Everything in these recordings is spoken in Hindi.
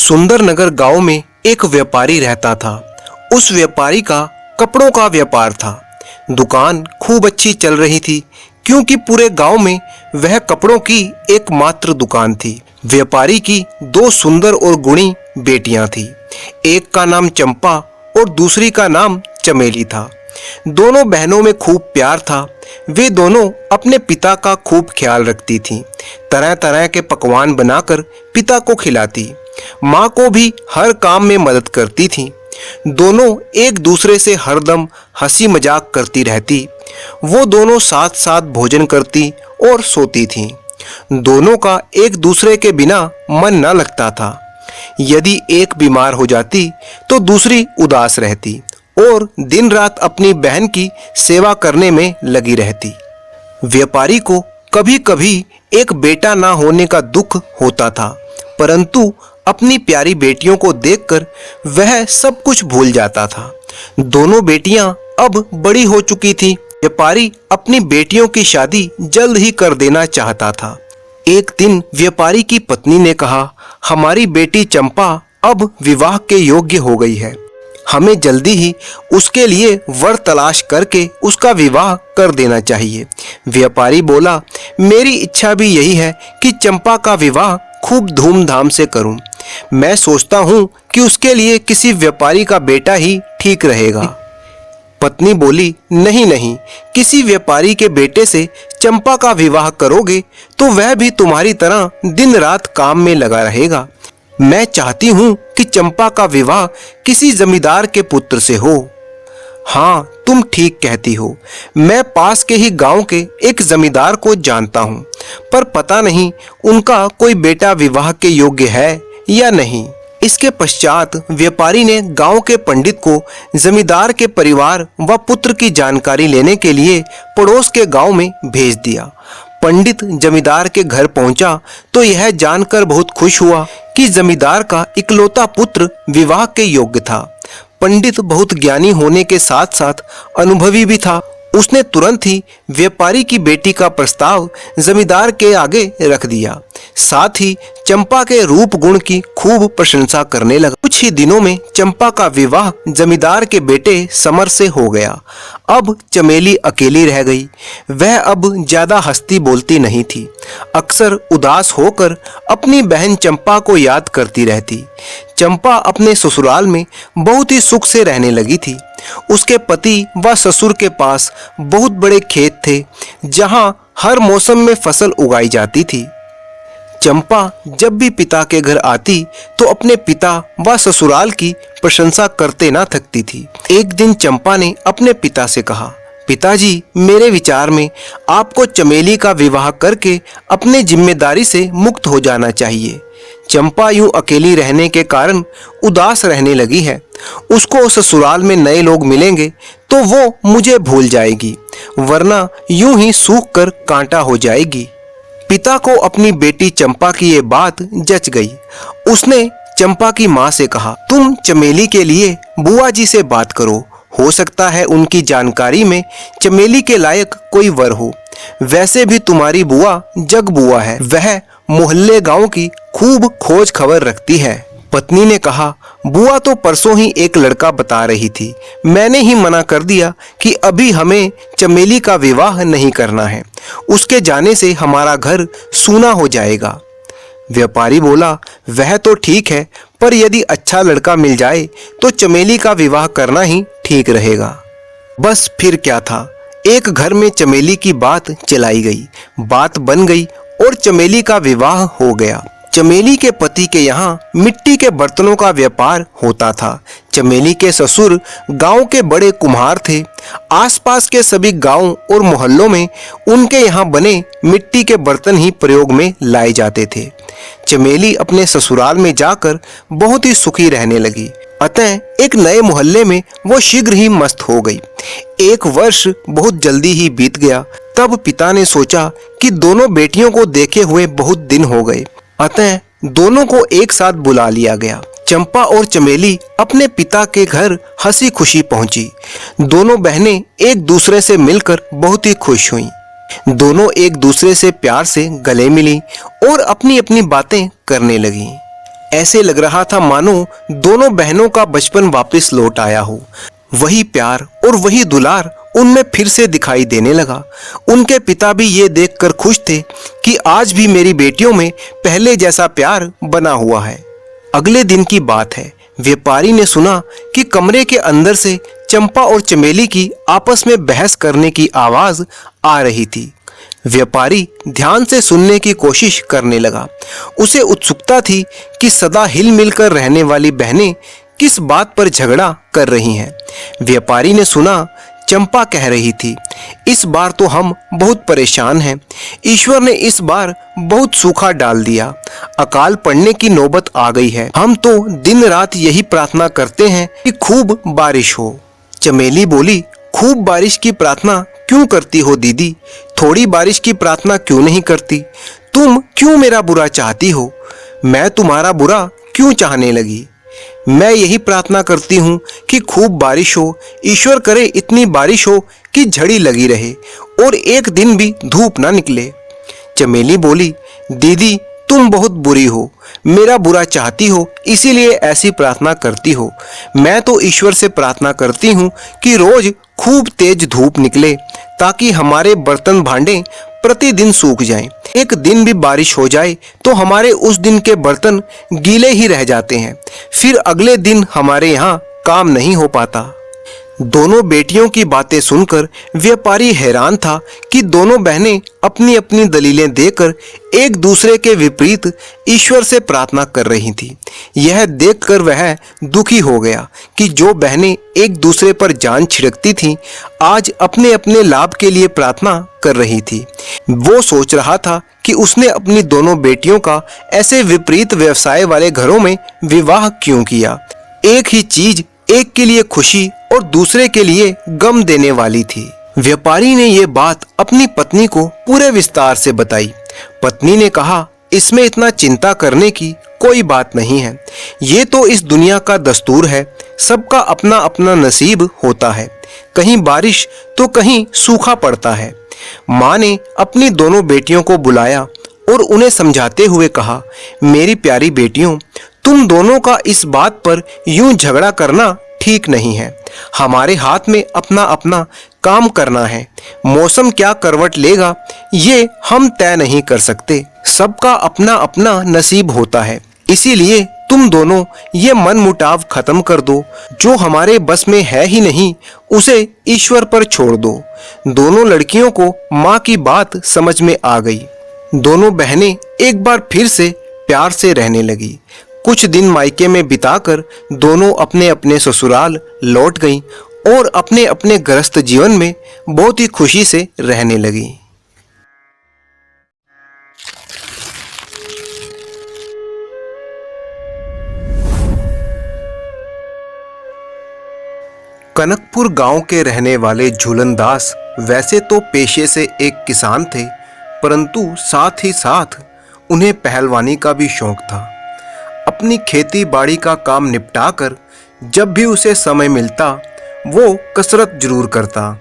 सुंदरनगर गांव में एक व्यापारी रहता था। उस व्यापारी का कपड़ों का व्यापार था। दुकान खूब अच्छी चल रही थी क्योंकि पूरे गांव में वह कपड़ों की एकमात्र दुकान थी। व्यापारी की दो सुंदर और गुणी बेटियां थी। एक का नाम चंपा और दूसरी का नाम चमेली था। दोनों बहनों में खूब प्यार था। वे दोनों अपने पिता का खूब ख्याल रखती थीं। तरह तरह के पकवान बनाकर पिता को खिलाती, माँ को भी हर काम में मदद करती थीं। दोनों एक दूसरे से हरदम हंसी मजाक करती रहती। वो दोनों साथ साथ भोजन करती और सोती थीं। दोनों का एक दूसरे के बिना मन न लगता था। यदि एक बीमार हो जाती तो दूसरी उदास रहती और दिन रात अपनी बहन की सेवा करने में लगी रहती। व्यापारी को कभी कभी एक बेटा ना होने का दुख होता था, परंतु अपनी प्यारी बेटियों को देखकर वह सब कुछ भूल जाता था। दोनों बेटियां अब बड़ी हो चुकी थीं। व्यापारी अपनी बेटियों की शादी जल्द ही कर देना चाहता था। एक दिन व्यापारी की पत्नी ने कहा, हमारी बेटी चंपा अब विवाह के योग्य हो गई है। हमें जल्दी ही उसके लिए वर तलाश करके उसका विवाह कर देना चाहिए। व्यापारी बोला, मेरी इच्छा भी यही है कि चंपा का विवाह खूब धूमधाम से करूं। मैं सोचता हूं कि उसके लिए किसी व्यापारी का बेटा ही ठीक रहेगा। पत्नी बोली, नहीं नहीं, किसी व्यापारी के बेटे से चंपा का विवाह करोगे तो वह भी तुम्हारी तरह दिन रात काम में लगा रहेगा। मैं चाहती हूं कि चंपा का विवाह किसी जमींदार के पुत्र से हो। हाँ, तुम ठीक कहती हो। मैं पास के ही गांव के एक जमींदार को जानता हूं, पर पता नहीं उनका कोई बेटा विवाह के योग्य है या नहीं। इसके पश्चात व्यापारी ने गांव के पंडित को जमींदार के परिवार व पुत्र की जानकारी लेने के लिए पड़ोस के गांव में भेज दिया। पंडित जमींदार के घर पहुंचा तो यह जानकर बहुत खुश हुआ कि जमींदार का इकलौता पुत्र विवाह के योग्य था। पंडित बहुत ज्ञानी होने के साथ साथ अनुभवी भी था। उसने तुरंत ही व्यापारी की बेटी का प्रस्ताव जमींदार के आगे रख दिया। साथ ही चंपा के रूप गुण की खूब प्रशंसा करने लगा। कुछ ही दिनों में चंपा का विवाह जमींदार के बेटे समर से हो गया। अब चमेली अकेली रह गई। वह अब ज्यादा हंसती बोलती नहीं थी। अक्सर उदास होकर अपनी बहन चंपा को याद करती रहती। चंपा अपने ससुराल में बहुत ही सुख से रहने लगी थी। उसके पति व ससुर के पास बहुत बड़े खेत थे, जहां हर मौसम में फसल उगाई जाती थी। चंपा जब भी पिता के घर आती तो अपने पिता व ससुराल की प्रशंसा करते ना थकती थी। एक दिन चंपा ने अपने पिता से कहा, पिताजी, मेरे विचार में आपको चमेली का विवाह करके अपने जिम्मेदारी से मुक्त हो जाना चाहिए। चंपा यूं अकेली रहने के कारण उदास रहने लगी है। उसको ससुराल में नए लोग मिलेंगे तो वो मुझे भूल जाएगी, वरना यूं ही सूख कर कांटा हो जाएगी। पिता को अपनी बेटी चंपा की ये बात जच गई। उसने चंपा की माँ से कहा, तुम चमेली के लिए बुआ जी से बात करो। हो सकता है उनकी जानकारी में चमेली के लायक कोई वर हो। वैसे भी तुम्हारी बुआ जग बुआ है, वह मोहल्ले गांव की खूब खोज खबर रखती है। पत्नी ने कहा, बुआ तो परसों ही एक लड़का बता रही थी। मैंने ही मना कर दिया कि अभी हमें चमेली का विवाह नहीं करना है। उसके जाने से हमारा घर सूना हो जाएगा। व्यापारी बोला, वह तो ठीक है, पर यदि अच्छा लड़का मिल जाए तो चमेली का विवाह करना ही ठीक रहेगा। बस फिर क्या था, एक घर में चमेली की बात चलाई गई। बात बन गई और चमेली का विवाह हो गया। चमेली के पति के यहाँ मिट्टी के बर्तनों का व्यापार होता था। चमेली के ससुर गांव के बड़े कुम्हार थे। आसपास के सभी गांव और मोहल्लों में उनके यहाँ बने मिट्टी के बर्तन ही प्रयोग में लाए जाते थे। चमेली अपने ससुराल में जाकर बहुत ही सुखी रहने लगी। अतः एक नए मोहल्ले में वो शीघ्र ही मस्त हो गई। एक वर्ष बहुत जल्दी ही बीत गया। तब पिता ने सोचा कि दोनों बेटियों को देखे हुए बहुत दिन हो गए, अतः दोनों को एक साथ बुला लिया गया। चंपा और चमेली अपने पिता के घर हंसी खुशी पहुंची। दोनों बहनें एक दूसरे से मिलकर बहुत ही खुश हुईं। दोनों एक दूसरे से प्यार से गले मिली और अपनी अपनी बातें करने लगीं। ऐसे लग रहा था मानो दोनों बहनों का बचपन वापस लौट आया हो। वही प्यार और वही दुलार उनमें फिर से दिखाई देने लगा। उनके पिता भी ये देखकर खुश थे कि आज भी मेरी बेटियों में पहले जैसा प्यार बना हुआ है। अगले दिन की बात है, व्यापारी ने सुना कि कमरे के अंदर से चंपा और चमेली की आपस में बहस करने की आवाज आ रही थी। व्यापारी ध्यान से सुनने की कोशिश करने लगा। उसे उत्सुकता थी कि सदा हिल मिलकर रहने वाली बहनें किस बात पर झगड़ा कर रही हैं। व्यापारी ने सुना चंपा कह रही थी, इस बार तो हम बहुत परेशान हैं। ईश्वर ने इस बार बहुत सूखा डाल दिया। अकाल पड़ने की नौबत आ गई है। हम तो दिन रात यही प्रार्थना करते हैं कि खूब बारिश हो। चमेली बोली, खूब बारिश की प्रार्थना क्यों करती हो दीदी? थोड़ी बारिश की प्रार्थना क्यों नहीं करती? तुम क्यों मेरा बुरा चाहती हो? मैं तुम्हारा बुरा क्यों चाहने लगी? मैं यही प्रार्थना करती हूँ कि खूब बारिश हो। ईश्वर करे इतनी बारिश हो कि झड़ी लगी रहे और एक दिन भी धूप ना निकले। चमेली बोली, दीदी तुम बहुत बुरी हो, मेरा बुरा चाहती हो, इसीलिए ऐसी प्रार्थना करती हो। मैं तो ईश्वर से प्रार्थना करती हूँ कि रोज खूब तेज धूप निकले ताकि हमारे बर्तन भांडे प्रतिदिन सूख जाएं। एक दिन भी बारिश हो जाए तो हमारे उस दिन के बर्तन गीले ही रह जाते हैं, फिर अगले दिन हमारे यहाँ काम नहीं हो पाता। दोनों बेटियों की बातें सुनकर व्यापारी हैरान था कि दोनों बहनें अपनी अपनी दलीलें देकर एक दूसरे के विपरीत ईश्वर से प्रार्थना कर रही थी। यह देखकर वह दुखी हो गया कि जो बहनें एक दूसरे पर जान छिड़कती थीं, आज अपने अपने लाभ के लिए प्रार्थना कर रही थी। वो सोच रहा था कि उसने अपनी दोनों बेटियों का ऐसे विपरीत व्यवसाय वाले घरों में विवाह क्यों किया। एक ही चीज एक के लिए खुशी और दूसरे के लिए गम देने वाली थी। व्यापारी ने यह बात अपनी पत्नी को पूरे विस्तार से बताई। पत्नी ने कहा, इसमें इतना चिंता करने की कोई बात नहीं है। ये तो इस दुनिया का दस्तूर है। सबका अपना अपना नसीब होता है। कहीं बारिश तो कहीं सूखा पड़ता है। माँ ने अपनी दोनों बेटियों को बुलाया और उन्हें समझाते हुए कहा, मेरी प्यारी बेटियों, तुम दोनों का इस बात पर यूं झगड़ा करना ठीक नहीं है। हमारे हाथ में अपना अपना काम करना है। मौसम क्या करवट लेगा ये हम तय नहीं कर सकते। सबका अपना अपना नसीब होता है। इसीलिए तुम दोनों ये मनमुटाव खत्म कर दो। जो हमारे बस में है ही नहीं उसे ईश्वर पर छोड़ दो। दोनों लड़कियों को माँ की बात समझ में आ गई। दोनों बहनें एक बार फिर से प्यार से रहने लगी। कुछ दिन मायके में बिताकर दोनों अपने अपने ससुराल लौट गईं और अपने अपने गृहस्थ जीवन में बहुत ही खुशी से रहने लगी। कनकपुर गांव के रहने वाले झूलन दास वैसे तो पेशे से एक किसान थे, परंतु साथ ही साथ उन्हें पहलवानी का भी शौक था। अपनी खेती बाड़ी का काम निपटाकर जब भी उसे समय मिलता वो कसरत जरूर करता।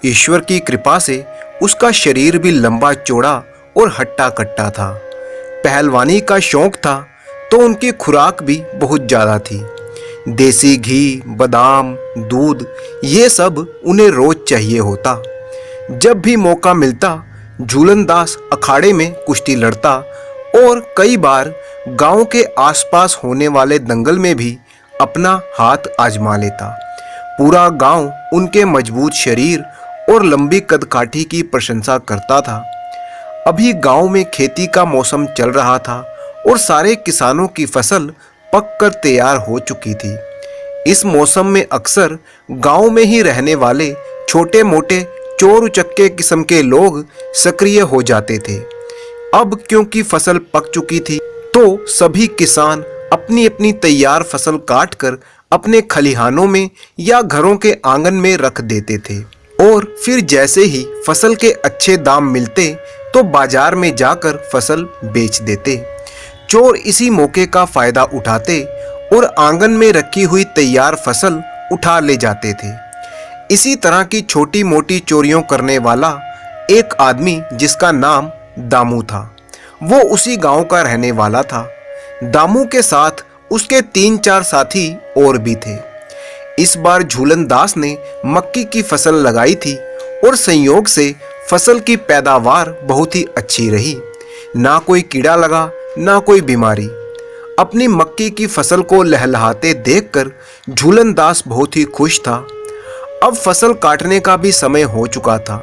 ईश्वर की कृपा से उसका शरीर भी लंबा चौड़ा और हट्टा कट्टा था। पहलवानी का शौक था तो उनकी खुराक भी बहुत ज़्यादा थी। देसी घी, बादाम, दूध ये सब उन्हें रोज चाहिए होता। जब भी मौका मिलता झूलन दास अखाड़े में कुश्ती लड़ता और कई बार गांव के आसपास होने वाले दंगल में भी अपना हाथ आजमा लेता। पूरा गांव उनके मजबूत शरीर और लंबी कदकाठी की प्रशंसा करता था। अभी गांव में खेती का मौसम चल रहा था और सारे किसानों की फसल पककर तैयार हो चुकी थी। इस मौसम में अक्सर गांव में ही रहने वाले छोटे मोटे चोर उचक्के किस्म के लोग सक्रिय हो जाते थे। अब क्योंकि फसल पक चुकी थी तो सभी किसान अपनी अपनी तैयार फसल काटकर अपने खलिहानों में या घरों के आंगन में रख देते थे और फिर जैसे ही फसल के अच्छे दाम मिलते तो बाजार में जाकर फसल बेच देते। चोर इसी मौके का फायदा उठाते और आंगन में रखी हुई तैयार फसल उठा ले जाते थे। इसी तरह की छोटी मोटी चोरियों करने वाला एक आदमी जिसका नाम दामू था, वो उसी गांव का रहने वाला था। दामू के साथ उसके 3-4 साथी और भी थे। इस बार झूलन दास ने मक्की की फसल लगाई थी और संयोग से फसल की पैदावार बहुत ही अच्छी रही। ना कोई कीड़ा लगा, ना कोई बीमारी। अपनी मक्की की फसल को लहलहाते देखकर झूलन दास बहुत ही खुश था। अब फसल काटने का भी समय हो चुका था,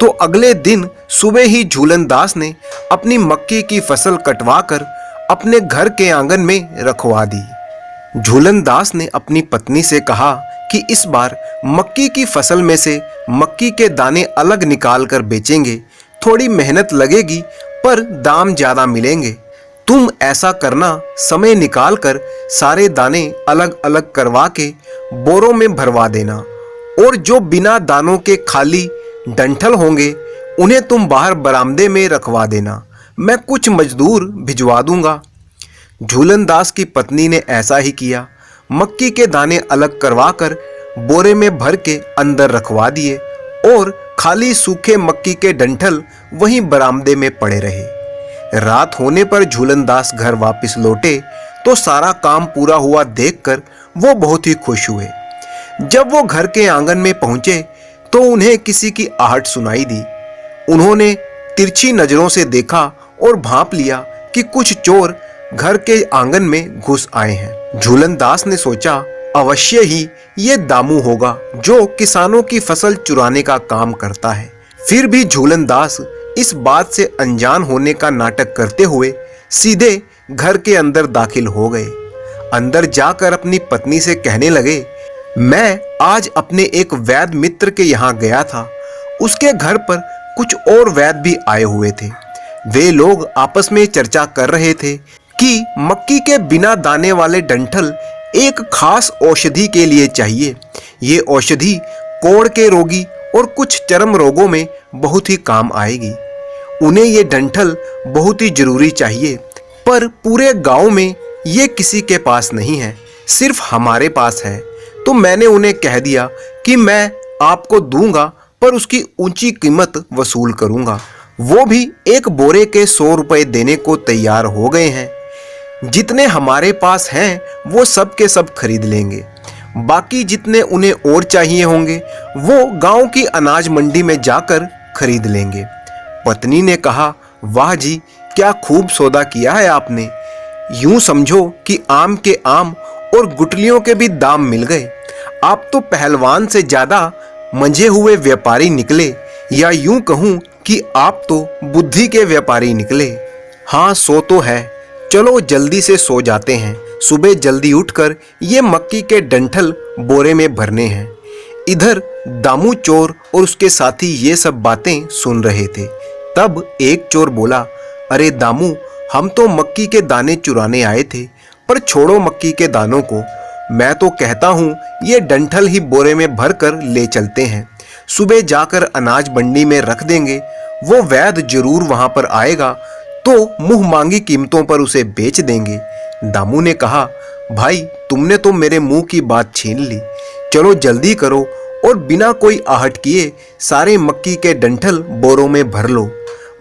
तो अगले दिन सुबह ही झूलन दास ने अपनी मक्की की फसल कटवाकर अपने घर के आंगन में रखवा दी। झूलन दास ने अपनी पत्नी से कहा कि इस बार मक्की की फसल में से मक्की के दाने अलग निकाल कर बेचेंगे। थोड़ी मेहनत लगेगी पर दाम ज्यादा मिलेंगे। तुम ऐसा करना, समय निकाल कर सारे दाने अलग अलग करवा के बोरों में भरवा देना, और जो बिना दानों के खाली डंठल होंगे उन्हें तुम बाहर बरामदे में रखवा देना। मैं कुछ मजदूर भिजवा दूंगा। झूलन दास की पत्नी ने ऐसा ही किया। मक्की के दाने अलग करवा कर बोरे में भर के अंदर रखवा दिए और खाली सूखे मक्की के डंठल वहीं बरामदे में पड़े रहे। रात होने पर झूलन दास घर वापस लौटे तो सारा काम पूरा हुआ देखकर वो बहुत ही खुश हुए। जब वो घर के आंगन में पहुंचे तो उन्हें किसी की आहट सुनाई दी। उन्होंने तिरछी नजरों से देखा और भांप लिया कि कुछ चोर घर के आंगन में घुस आए हैं। झूलन दास ने सोचा, अवश्य ही ये दामू होगा जो किसानों की फसल चुराने का काम करता है। फिर भी झूलन दास इस बात से अनजान होने का नाटक करते हुए सीधे घर के अंदर दाखिल हो गए। अंदर जाकर अपनी पत्नी से कहने लगे, मैं आज अपने एक वैद्य मित्र के यहाँ गया था। उसके घर पर कुछ और वैद्य भी आए हुए थे। वे लोग आपस में चर्चा कर रहे थे कि मक्की के बिना दाने वाले डंठल एक खास औषधि के लिए चाहिए। ये औषधि कोढ़ के रोगी और कुछ चर्म रोगों में बहुत ही काम आएगी। उन्हें ये डंठल बहुत ही जरूरी चाहिए, पर पूरे गांव में ये किसी के पास नहीं है, सिर्फ हमारे पास है। तो मैंने उन्हें कह दिया कि मैं आपको दूंगा, पर उसकी ऊंची कीमत वसूल करूंगा। वो भी एक बोरे के 100 रुपए देने को तैयार हो गए हैं। जितने हमारे पास हैं वो सब के सब खरीद लेंगे। बाकी जितने उन्हें और चाहिए होंगे वो गांव की अनाज मंडी में जाकर खरीद लेंगे। पत्नी ने कहा, वाह जी, क्या खूब सौदा किया है आपने। यूं समझो कि आम के आम और गुठलियों के भी दाम मिल गए। आप तो पहलवान से ज्यादा मंझे हुए व्यापारी निकले, या यूं कहूं कि आप तो बुद्धि के व्यापारी निकले। हाँ, सो तो है। चलो जल्दी से सो जाते हैं। सुबह जल्दी उठकर ये मक्की के डंठल बोरे में भरने हैं। इधर दामू चोर और उसके साथी ये सब बातें सुन रहे थे। तब एक चोर बोला, अरे दामू, हम तो मक्की के दाने चुराने आए थे, पर छोड़ो मक्की के दानों को। मैं तो कहता हूँ ये डंठल ही बोरे में भर कर ले चलते हैं। सुबह जाकर अनाज मंडी में रख देंगे। वो वैद्य जरूर वहां पर आएगा तो मुंह मांगी कीमतों पर उसे बेच देंगे। दामू ने कहा, भाई तुमने तो मेरे मुंह की बात छीन ली। चलो जल्दी करो और बिना कोई आहट किए सारे मक्की के डंठल बोरों में भर लो।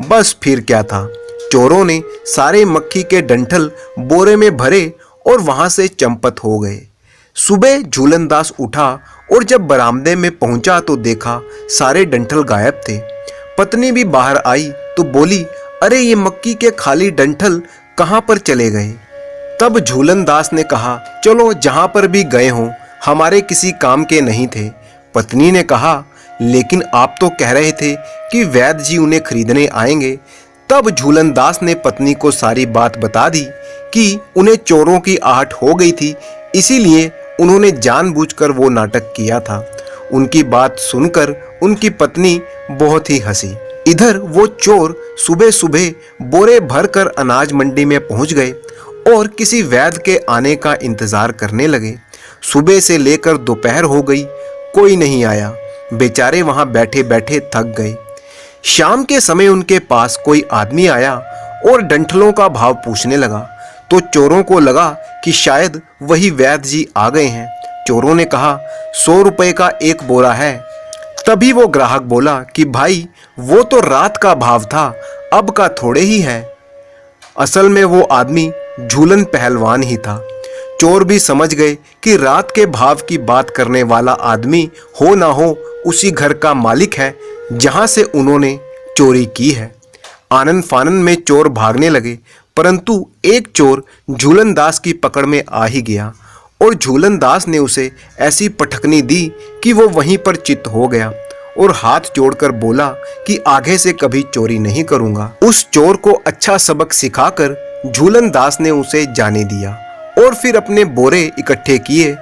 बस फिर क्या था, चोरों ने सारे मक्की के डंठल बोरे में भरे और वहां से चंपत हो गए। सुबह झूलन दास उठा और जब बरामदे में पहुंचा तो देखा सारे डंठल गायब थे। पत्नी भी बाहर आई तो बोली, अरे ये मक्की के खाली डंठल कहां पर चले गए। तब झूलन दास ने कहा, चलो जहां पर भी गए हों, हमारे किसी काम के नहीं थे। पत्नी ने कहा, लेकिन आप तो कह रहे थे कि वैद्य जी उन्हें खरीदने आएंगे। तब झूलन दास ने पत्नी को सारी बात बता दी कि उन्हें चोरों की आहट हो गई थी, इसीलिए उन्होंने जानबूझकर वो नाटक किया था। उनकी बात सुनकर उनकी पत्नी बहुत ही हंसी। इधर वो चोर सुबह सुबह बोरे भरकर अनाज मंडी में पहुंच गए और किसी वैद्य के आने का इंतजार करने लगे। सुबह से लेकर दोपहर हो गई, कोई नहीं आया। बेचारे वहां बैठे बैठे थक गए। शाम के समय उनके पास कोई आदमी आया और डंठलों का भाव पूछने लगा, तो चोरों को लगा कि शायद वही वैद्य जी आ गए हैं। चोरों ने कहा, 100 रुपए का एक बोरा है। तभी वो ग्राहक बोला कि भाई वो तो रात का भाव था, अब का थोड़े ही है। असल में वो आदमी झूलन पहलवान ही था। चोर भी समझ गए कि रात के भाव की बात करने वाला आदमी हो ना हो उसी घर का मालिक है जहां से उन्होंने चोरी की है। आनन फानन में चोर भागने लगे, परंतु एक चोर झूलन दास की पकड़ में आ ही गया और झूलन दास ने उसे ऐसी पटखनी दी कि वो वहीं पर चित्त हो गया और हाथ जोड़कर बोला कि आगे से कभी चोरी नहीं करूंगा। उस चोर को अच्छा सबक सिखाकर झूलन दास ने उसे जाने दिया और फिर अपने बोरे इकट्ठे किए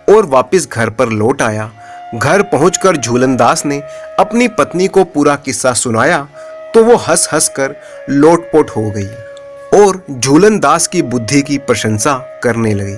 और वापस घर पर लौट आया। घर पहुंचकर झूलन दास ने अपनी पत्नी को पूरा किस्सा सुनाया तो वो हंस हंस कर लोटपोट हो गई और झूलन दास की बुद्धि की प्रशंसा करने लगी।